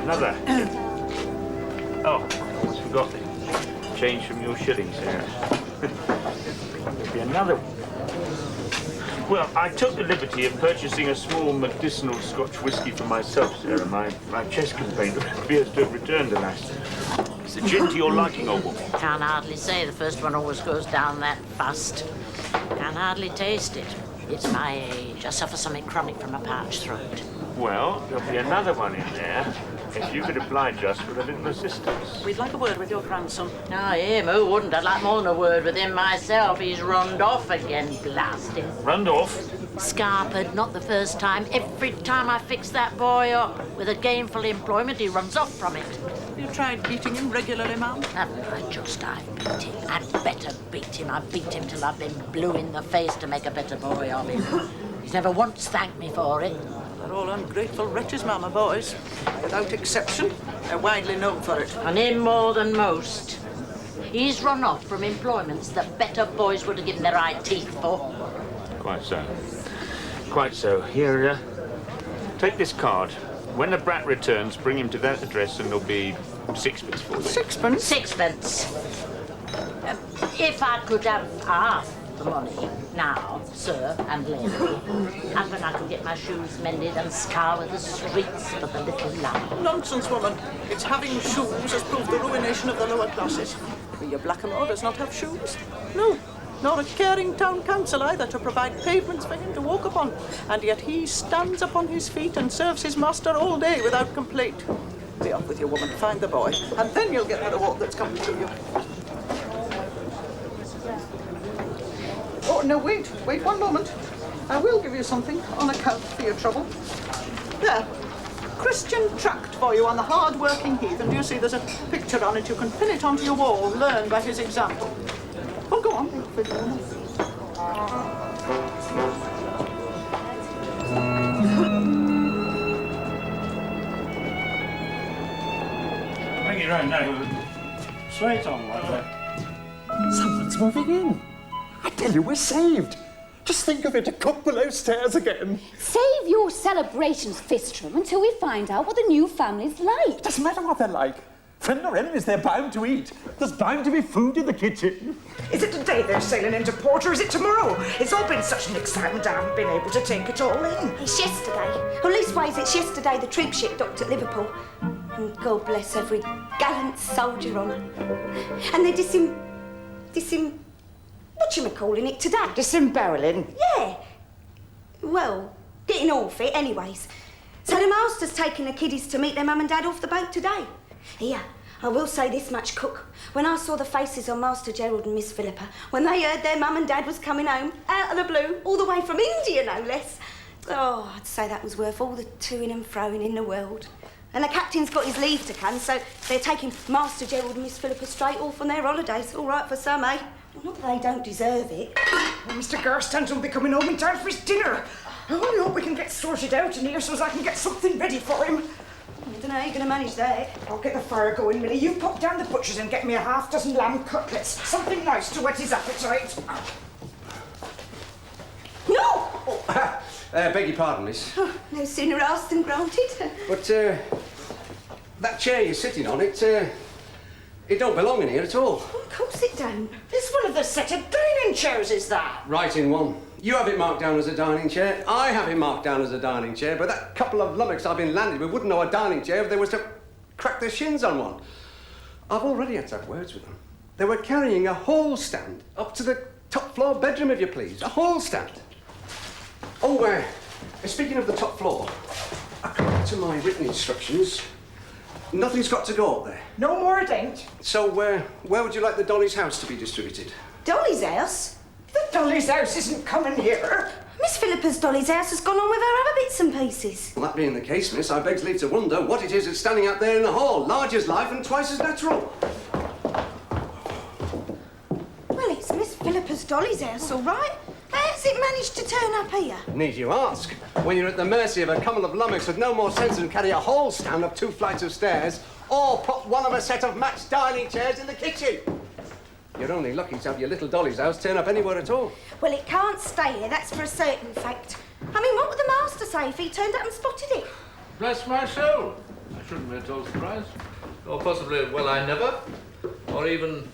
another. Oh, I almost forgot the change from your shillings here. There'll be another. Well, I took the liberty of purchasing a small medicinal Scotch whisky for myself, Sarah. My chest complaint appears to have returned at last. Is the gin to your liking, old woman? Can't hardly say. The first one always goes down that fast. Can't hardly taste it. It's my age. I suffer something chronic from a parched throat. Well, there'll be another one in there, if you could oblige us with a little assistance. We'd like a word with your grandson. Oh, him? Who wouldn't? I'd like more than a word with him myself. He's runned off again, blast him. Runned off? Scarpered, not the first time. Every time I fix that boy up with a gainful employment, he runs off from it. You tried beating him regularly, ma'am? Haven't I just? I've beat him. I'd better beat him. I beat him till I've been blue in the face to make a better boy of him. He's never once thanked me for it. They're all ungrateful wretches, mamma, boys. Without exception, they're widely known for it. And him more than most. He's run off from employments that better boys would have given their eye teeth for. Quite so. Quite so. Here, take this card. When the brat returns, bring him to that address and there'll be sixpence for you. Sixpence? Sixpence. If I could have half the money now, sir and lady, and then I could get my shoes mended and scour the streets for the little lad. Nonsense, woman. It's having shoes has proved the ruination of the lower classes. Your blackamoor does not have shoes. No. Nor a caring town council either to provide pavements for him to walk upon. And yet he stands upon his feet and serves his master all day without complaint. Be off with you, woman. Find the boy. And then you'll get the reward that's coming to you. Oh, no, wait one moment. I will give you something on account for your trouble. There. Christian tract for you on the hard-working heathen. Do you see there's a picture on it? You can pin it onto your wall. Learn by his example. Oh, go on. Bring it round now. Straight on like that. Someone's moving in. I tell you, we're saved. Just think of it, a couple below stairs again. Save your celebrations, Fistram, until we find out what the new family's like. Doesn't matter what they're like. Friend or enemies, they're bound to eat. There's bound to be food in the kitchen. Is it today they're sailing into port, or is it tomorrow? It's all been such an excitement I haven't been able to take it all in. It's yesterday. Or leastways, it's yesterday the troop ship docked at Liverpool. And God bless every gallant soldier on it. And they're whatchamacalling it today? Disembarrelling? Yeah. Well, getting off it anyways. So the master's taking the kiddies to meet their mum and dad off the boat today. Here, I will say this much, Cook. When I saw the faces on Master Gerald and Miss Philippa, when they heard their mum and dad was coming home, out of the blue, all the way from India, no less, oh, I'd say that was worth all the toing and froing in the world. And the captain's got his leave to come, so they're taking Master Gerald and Miss Philippa straight off on their holidays. All right for some, eh? Well, not that they don't deserve it. Well, Mr. Garstand will be coming home in time for his dinner. Oh, I hope we can get sorted out in here so as I can get something ready for him. I don't know how you're going to manage that. I'll get the fire going, Millie. You pop down the butcher's and get me a half-dozen lamb cutlets. Something nice to whet his appetite. No! Oh, beg your pardon, miss. Oh, no sooner asked than granted. But, that chair you're sitting on, it don't belong in here at all. Oh, of course it don't. This one of the set of dining chairs, is that? Right in one. You have it marked down as a dining chair. I have it marked down as a dining chair, but that couple of lummox I've been landed with wouldn't know a dining chair if they was to crack their shins on one. I've already had to have words with them. They were carrying a hall stand up to the top floor bedroom, if you please. A hall stand. Oh, speaking of the top floor, according to my written instructions, nothing's got to go up there. No more it ain't. So, where would you like the Dolly's house to be distributed? Dolly's house? The Dolly's house isn't coming here. Miss Philippa's Dolly's house has gone on with her other bits and pieces. Well, that being the case, miss, I begs leave to wonder what it is that's standing out there in the hall, large as life and twice as natural. Well, it's Miss Philippa's Dolly's house, all right. How's it managed to turn up here? Need you ask? When you're at the mercy of a couple of lummox with no more sense than carry a hall stand up 2 flights of stairs, or put one of a set of matched dining chairs in the kitchen. You're only lucky to have your little Dolly's house turn up anywhere at all. Well, it can't stay here, that's for a certain fact. I mean, what would the master say if he turned up and spotted it? Bless my soul. I shouldn't be at all surprised. Or possibly, well, I never. Or even,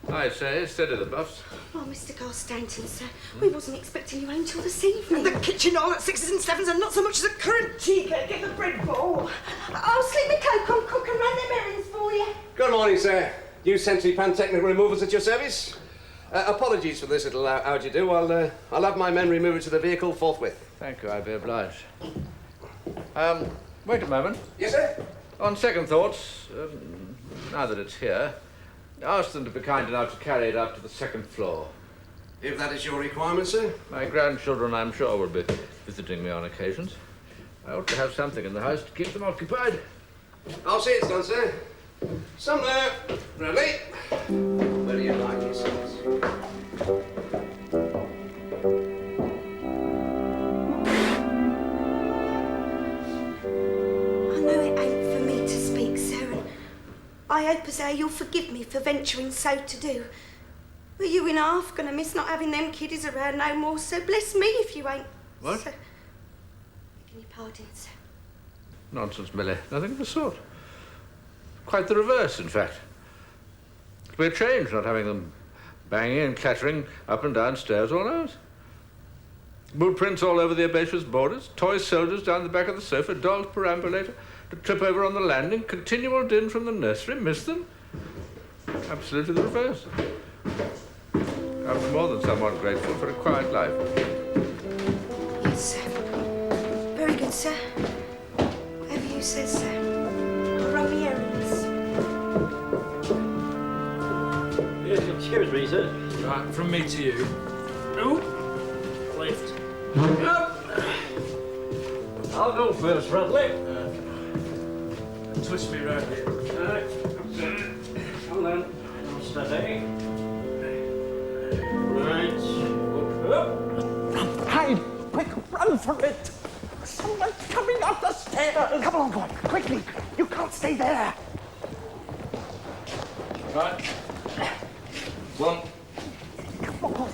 I say, steady the buffs. Oh, Mr. Garstanton, sir, we wasn't expecting you home till this evening. And the kitchen all at 6s and 7s and not so much as a currant tea cake. Get the bread bowl. I'll slip my coke on, cook, and run them errands for you. Good morning, sir. New Century Pan Technical Removals at your service. Apologies for this little how-do-you-do. I'll have my men remove it to the vehicle forthwith. Thank you, I'd be obliged. Wait a moment. Yes, sir? On second thoughts, now that it's here, ask them to be kind enough to carry it up to the second floor. If that is your requirement, sir. My grandchildren, I'm sure, will be visiting me on occasions. I ought to have something in the house to keep them occupied. I'll see it's done, sir. Sumner, Bradley. Where do you like yourselves? I know it ain't for me to speak, sir, and I hope as how you'll forgive me for venturing so to do. But you and half gonna miss not having them kiddies around no more, so bless me if you ain't. What? Sir. Begging your pardon, sir. Nonsense, Millie. Nothing of the sort. Quite the reverse, in fact. It'll be a change not having them banging and clattering up and down stairs all hours. Boot prints all over the herbaceous borders, toy soldiers down the back of the sofa, dolls perambulator, to trip over on the landing, continual din from the nursery. Miss them? Absolutely the reverse. I'm more than somewhat grateful for a quiet life. Yes, sir. Very good, sir. Whatever you say, sir. I'll run me errands. Yes, excuse me, sir. Right, from me to you. Ooh. Lift. Up. I'll go first, Bradley. Twist me round here. Hold on. Steady. Right. Up. Hide! Quick, run for it! Someone's coming up the stairs! Come along, boy, quickly! You can't stay there! Right. One. Come on.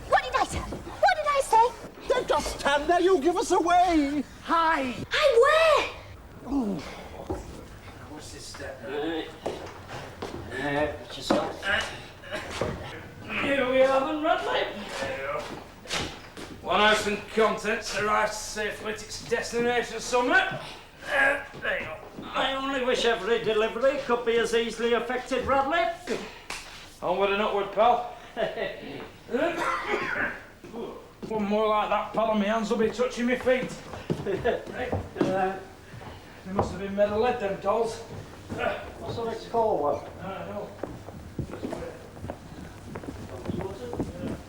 What did I say? What did I say? Don't just stand there, you'll give us away! Hide! Hey, where? What's this step? Just up. Here we are then, Bradley. One house and contents arrived safely at its destination somewhere. There you go. I only wish every delivery could be as easily effected, Bradley. Onward and upward, pal. One more like that, pal, and my hands will be touching my feet. They must have been made of lead, them dolls. What's the next call, well? I know.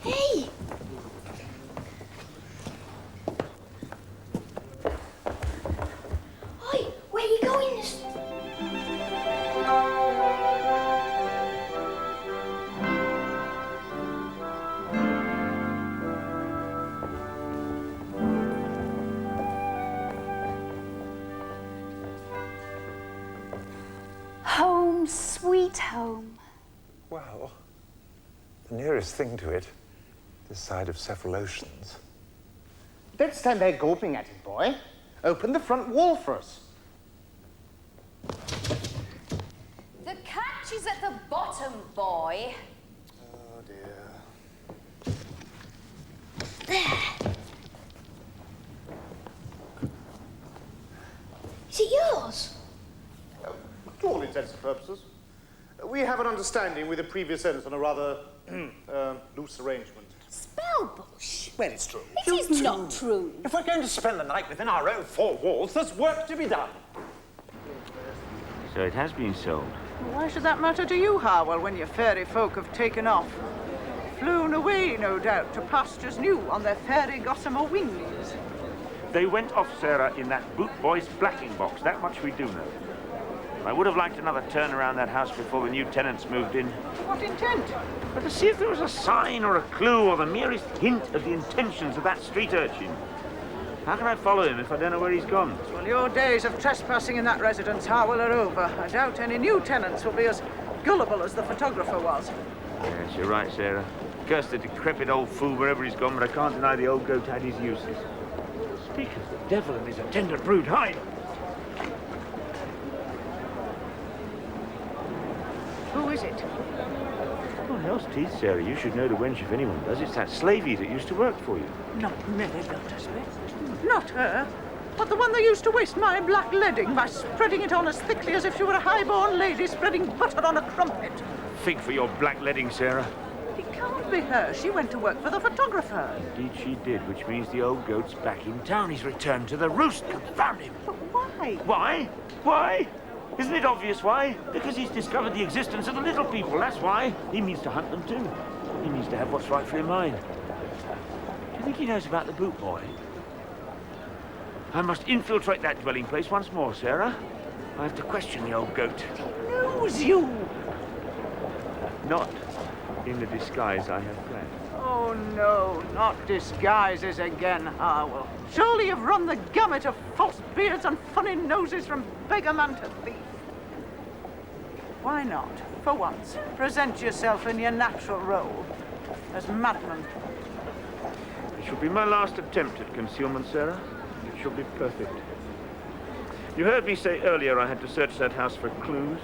Hey! Oi, where you going? Home, sweet home. Well, the nearest thing to it, this side of several oceans. Don't stand there gawping at it, boy. Open the front wall for us. The catch is at the bottom, boy. Oh, dear. There. Is it yours? To all intents and purposes. We have an understanding with the previous owners on a rather loose arrangement. Spellbush. Well, it's true. It is not true. If we're going to spend the night within our own four walls, there's work to be done. So it has been sold. Why should that matter to you, Harwell, when your fairy folk have taken off? Flown away, no doubt, to pastures new on their fairy gossamer wings. They went off, Sarah, in that boot boy's blacking box. That much we do know. I would have liked another turn around that house before the new tenants moved in. To what intent? But to see if there was a sign or a clue or the merest hint of the intentions of that street urchin. How can I follow him if I don't know where he's gone? Well, your days of trespassing in that residence, Harwell, are over. I doubt any new tenants will be as gullible as the photographer was. Yes, you're right, Sarah. Curse the decrepit old fool wherever he's gone, but I can't deny the old goat had his uses. Speak of the devil and his attendant brood, hide! Who is it? What else, teeth, Sarah? You should know the wench if anyone does. It's that slavey that used to work for you. Not Millie Gildersleeve. Not her. But the one that used to waste my black leading by spreading it on as thickly as if she were a high-born lady spreading butter on a crumpet. Fig for your black leading, Sarah. It can't be her. She went to work for the photographer. Indeed she did, which means the old goat's back in town. He's returned to the roost. Confound him. But why? Why? Why? Isn't it obvious why? Because he's discovered the existence of the little people, that's why. He means to hunt them too. He means to have what's rightfully mine. Do you think he knows about the boot boy? I must infiltrate that dwelling place once more, Sarah. I have to question the old goat. He knows you. Not in the disguise I have planned. Oh, no, not disguises again, Harwell. Surely you've run the gamut of false beards and funny noses from beggarman to thief. Why not, for once, present yourself in your natural role as madman? It shall be my last attempt at concealment, Sarah. It shall be perfect. You heard me say earlier I had to search that house for clues.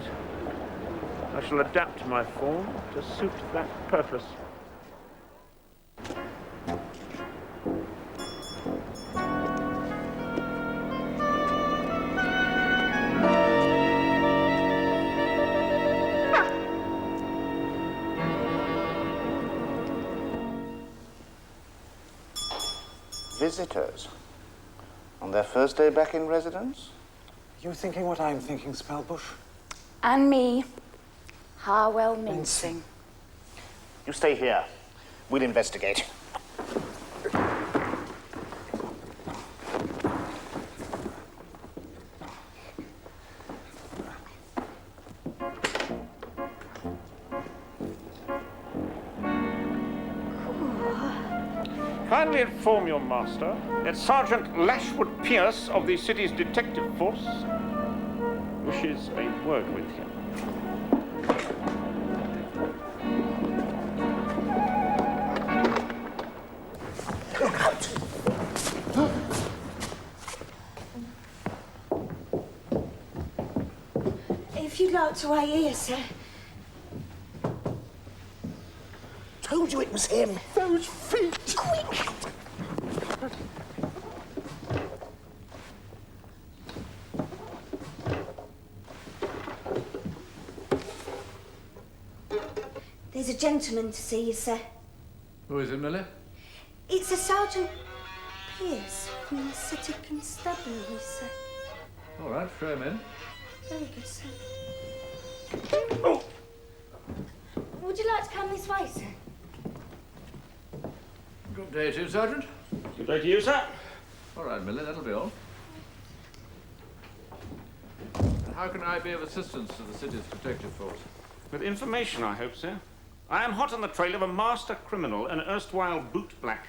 I shall adapt my form to suit that purpose. Visitors? On their first day back in residence? You thinking what I'm thinking, Spellbush? And me, Harwell Mincing. You stay here. We'll investigate. Kindly inform your master that Sergeant Lashwood Pierce of the city's detective force wishes a word with him. Look out! If you'd like to wait here, sir. Told you it was him. Those feet! Quick! There's a gentleman to see you, sir. Who is it, Millie? It's a Sergeant Pierce from the City Constabulary, sir. All right, show him in. Very good, sir. Oh! Would you like to come this way, sir? Good day to you, Sergeant. Good day to you, sir. All right, Millie, that'll be all. And how can I be of assistance to the city's detective force? With information, I hope, sir. I am hot on the trail of a master criminal, an erstwhile bootblack,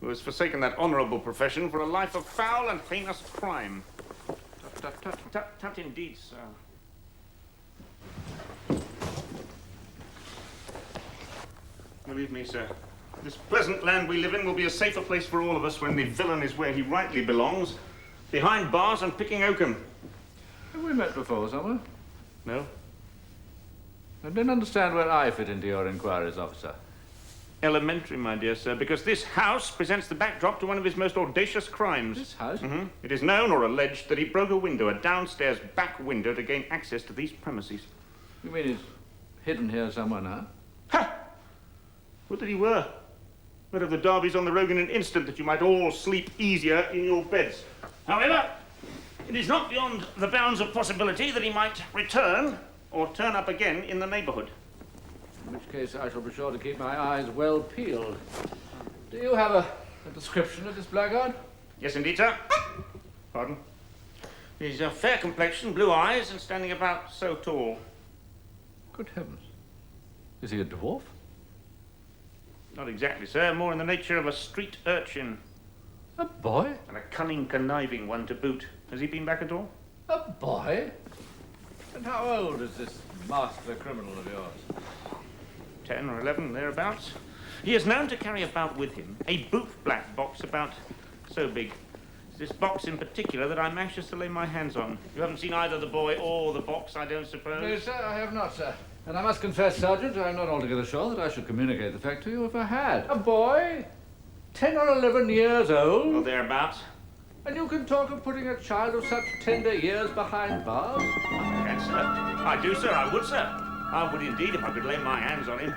who has forsaken that honourable profession for a life of foul and heinous crime. Tut, tut, tut. Tut, tut, indeed, sir. Believe me, sir, this pleasant land we live in will be a safer place for all of us when the villain is where he rightly belongs, behind bars and picking oakum. Have we met before somewhere? No? I don't understand where I fit into your inquiries, officer. Elementary, my dear sir, because this house presents the backdrop to one of his most audacious crimes. This house? Mm-hmm. It is known or alleged that he broke a window, a downstairs back window, to gain access to these premises. You mean he's hidden here somewhere now? Ha! Would that he were. But of the Derbys on the road in an instant that you might all sleep easier in your beds. However, it is not beyond the bounds of possibility that he might return or turn up again in the neighbourhood. In which case I shall be sure to keep my eyes well peeled. Do you have a description of this blackguard? Yes, indeed, sir. Pardon? He's a fair complexion, blue eyes, and standing about so tall. Good heavens. Is he a dwarf? Not exactly, sir. More in the nature of a street urchin. A boy? And a cunning, conniving one to boot. Has he been back at all? A boy? And how old is this master criminal of yours? 10 or 11, thereabouts. He is known to carry about with him a boot-black box about so big. It's this box in particular that I'm anxious to lay my hands on. You haven't seen either the boy or the box, I don't suppose? No, sir, I have not, sir. And I must confess, Sergeant, I'm not altogether sure that I should communicate the fact to you if I had. A boy, 10 or 11 years old. Or thereabouts. And you can talk of putting a child of such tender years behind bars? I can, sir. I do, sir. I would, sir. I would indeed if I could lay my hands on him.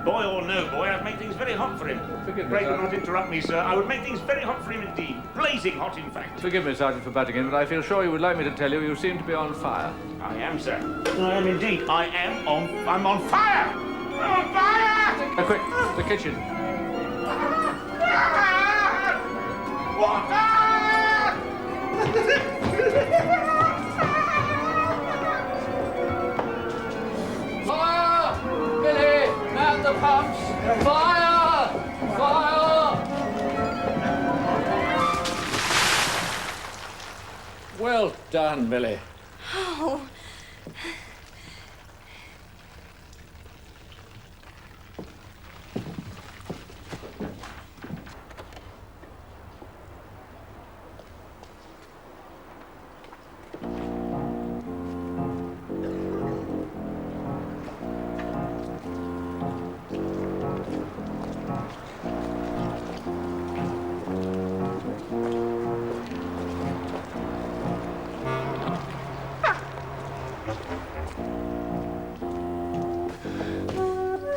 Boy or no boy, I'd make things very hot for him. Forgive me, Pray do Sergeant. not interrupt me, sir. I would make things very hot for him indeed. Blazing hot, in fact. Forgive me, Sergeant, for butting in, but I feel sure you would like me to tell you you seem to be on fire. I am, sir. I am indeed. I'm on fire! I'm on fire! Quick, the kitchen. Water! Fire! Billy, man the pumps! Fire! Fire! Well done, Billy. Oh.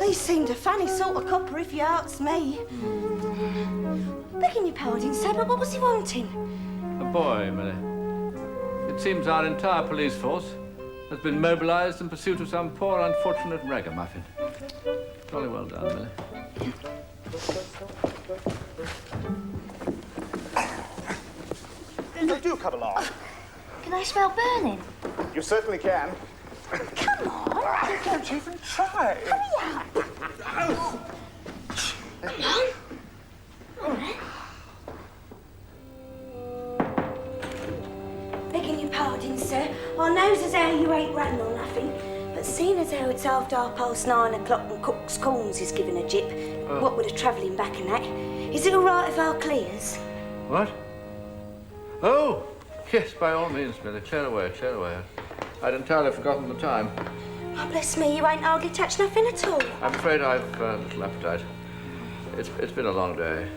He seemed a funny sort of copper, if you ask me. Begging your pardon, sir, but what was he wanting? A boy, Millie. It seems our entire police force has been mobilised in pursuit of some poor, unfortunate ragamuffin. Jolly well done, Millie. Do come along. Can I smell burning? You certainly can. Come on. Don't even try. Hurry up. Come on. All right. Begging your pardon, sir. I knows as how you ain't running or nothing, but seeing as how it's after 9:30 and Cook's Corns is giving a jip, what with the travelling back and that, is it all right if I clears? What? Oh, yes, by all means, Millie. Clear away, clear away. I'd entirely forgotten the time. Oh, bless me, you ain't hardly touched nothing at all. I'm afraid I've little appetite. It's been a long day.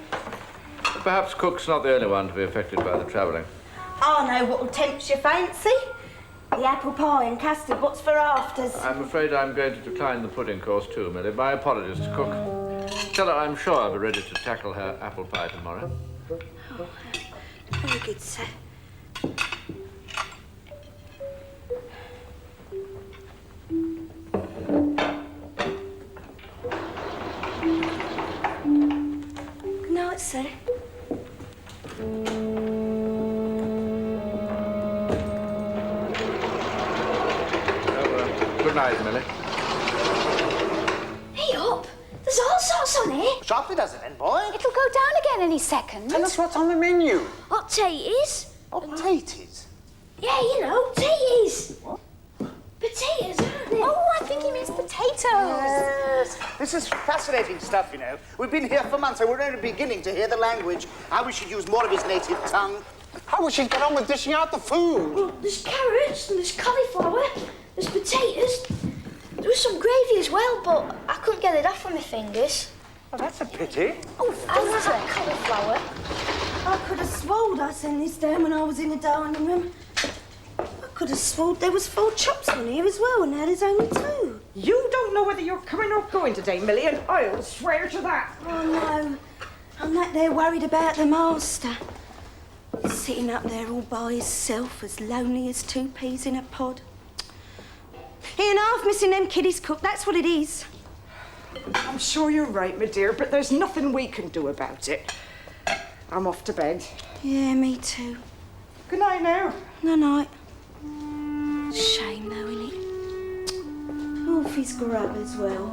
Perhaps Cook's not the only one to be affected by the travelling. I know what'll tempt your fancy. The apple pie and custard, what's for afters? I'm afraid I'm going to decline the pudding course too, Millie. My apologies to Cook. Tell her I'm sure I'll be ready to tackle her apple pie tomorrow. Oh, very good, sir. Good night, sir. Good night, Millie. Hey up. There's all sorts on it. Sharply does it then, boy. It'll go down again any second. Tell us what's on the menu. Hot taters. Hot taters? Yeah, you know, taters. What? Potatoes, aren't they? Oh, I think he means potatoes. Yes. This is fascinating stuff, you know. We've been here for months and we're only beginning to hear the language. I wish he'd use more of his native tongue. How will she get on with dishing out the food? Well, there's carrots and there's cauliflower, there's potatoes. There was some gravy as well, but I couldn't get it off with my fingers. Oh, that's a pity. Oh, and there's a cauliflower. I could have swore I sent this down when I was in the dining room. I could have swore there was 4 chops on here as well, and now there's only 2. You don't know whether you're coming or going today, Millie, and I'll swear to that. Oh, no. I'm not there worried about the master. He's sitting up there all by himself, as lonely as 2 peas in a pod. He and half missing them kiddies, Cook, that's what it is. I'm sure you're right, my dear, but there's nothing we can do about it. I'm off to bed. Yeah, me too. Good night now. Night. Shame, though, innit? Wolfie's grub as well.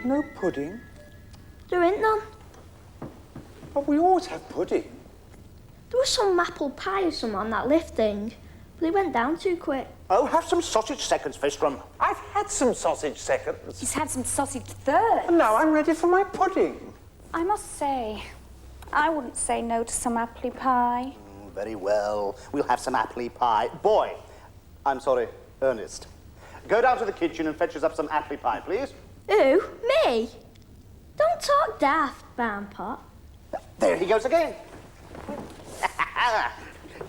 No pudding? There ain't none. But we always have pudding. There was some apple pie or something on that lift thing, but it went down too quick. Oh, have some sausage seconds, Fistrum. I've had some sausage seconds. He's had some sausage thirds. Now I'm ready for my pudding. I must say, I wouldn't say no to some apple pie. Very well. We'll have some apple pie. Boy, I'm sorry, Ernest. Go down to the kitchen and fetch us up some apple pie, please. Who? Me? Don't talk daft, Barnpot. There he goes again.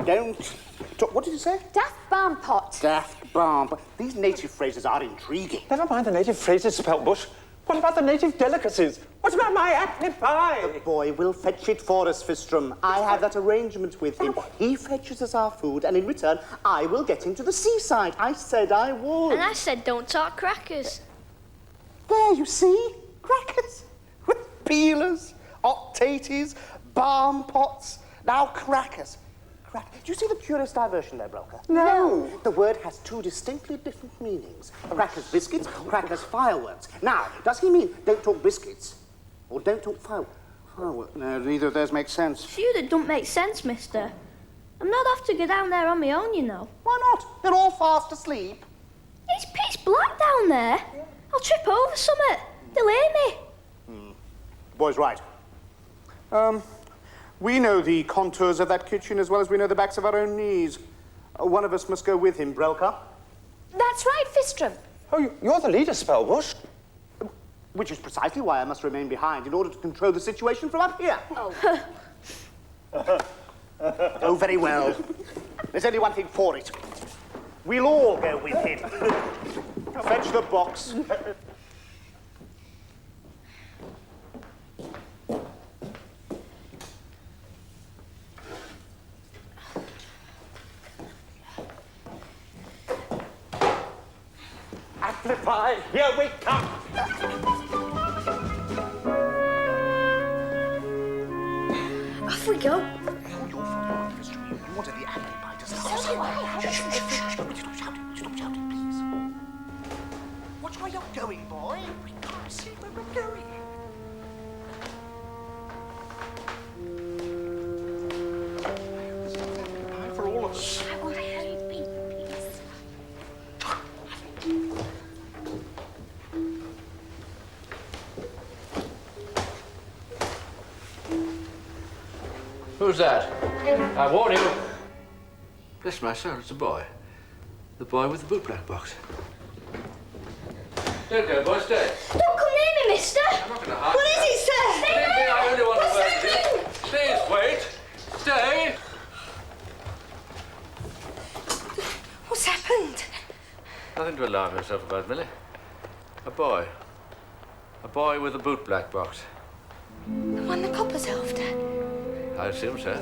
Don't talk. What did you say? Daft Barnpot. Daft Barnpot. These native phrases are intriguing. Never mind the native phrases, Speltbush. What about the native delicacies? What about my apple pie? The boy will fetch it for us, Fistrum. I have that arrangement with him. He fetches us our food, and in return, I will get him to the seaside. I said I would. And I said don't talk crackers. There, you see? Crackers. With peelers, hot taties, barn pots, now crackers. Do you see the curious diversion there, Broker? No. The word has two distinctly different meanings. Crackers biscuits, crackers fireworks. Now, does he mean don't talk biscuits? Or don't talk fireworks? No, neither of those make sense. It's you that don't make sense, mister. I'm not off to go down there on my own, you know. Why not? They're all fast asleep. It's pitch black down there. I'll trip over summit. They'll hear me. The boy's right. We know the contours of that kitchen as well as we know the backs of our own knees. One of us must go with him, Brelka. That's right, Fistrum. Oh, you're the leader, Speltbush. Which is precisely why I must remain behind in order to control the situation from up here. Oh. Oh, very well. There's only one thing for it. We'll all go with him. Fetch the box. Apple pie, here we come. Off we go. You wanted the apple pie to start. So do I. Stop shouting, please. Watch where you're going, boy. We can't see where we're going. There's enough apple pie for all of us. I want to hear you beat, please. Who's that? I warn you. Yes, my son, it's a boy. The boy with the bootblack box. Don't go, boy, stay. Don't come near me, mister. I'm not going to hurt What is it, sir? Stay there. I only want to work with you. Please, wait. Stay. What's happened? Nothing to alarm yourself about, Millie. A boy. A boy with a bootblack box. The one the copper's after? I assume so.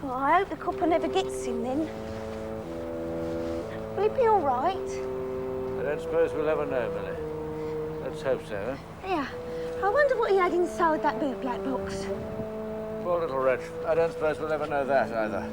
Well, I hope the copper never gets him then. Will he be all right? I don't suppose we'll ever know, Millie. Let's hope so, huh? Yeah. I wonder what he had inside that boot black box. Poor little wretch. I don't suppose we'll ever know that either.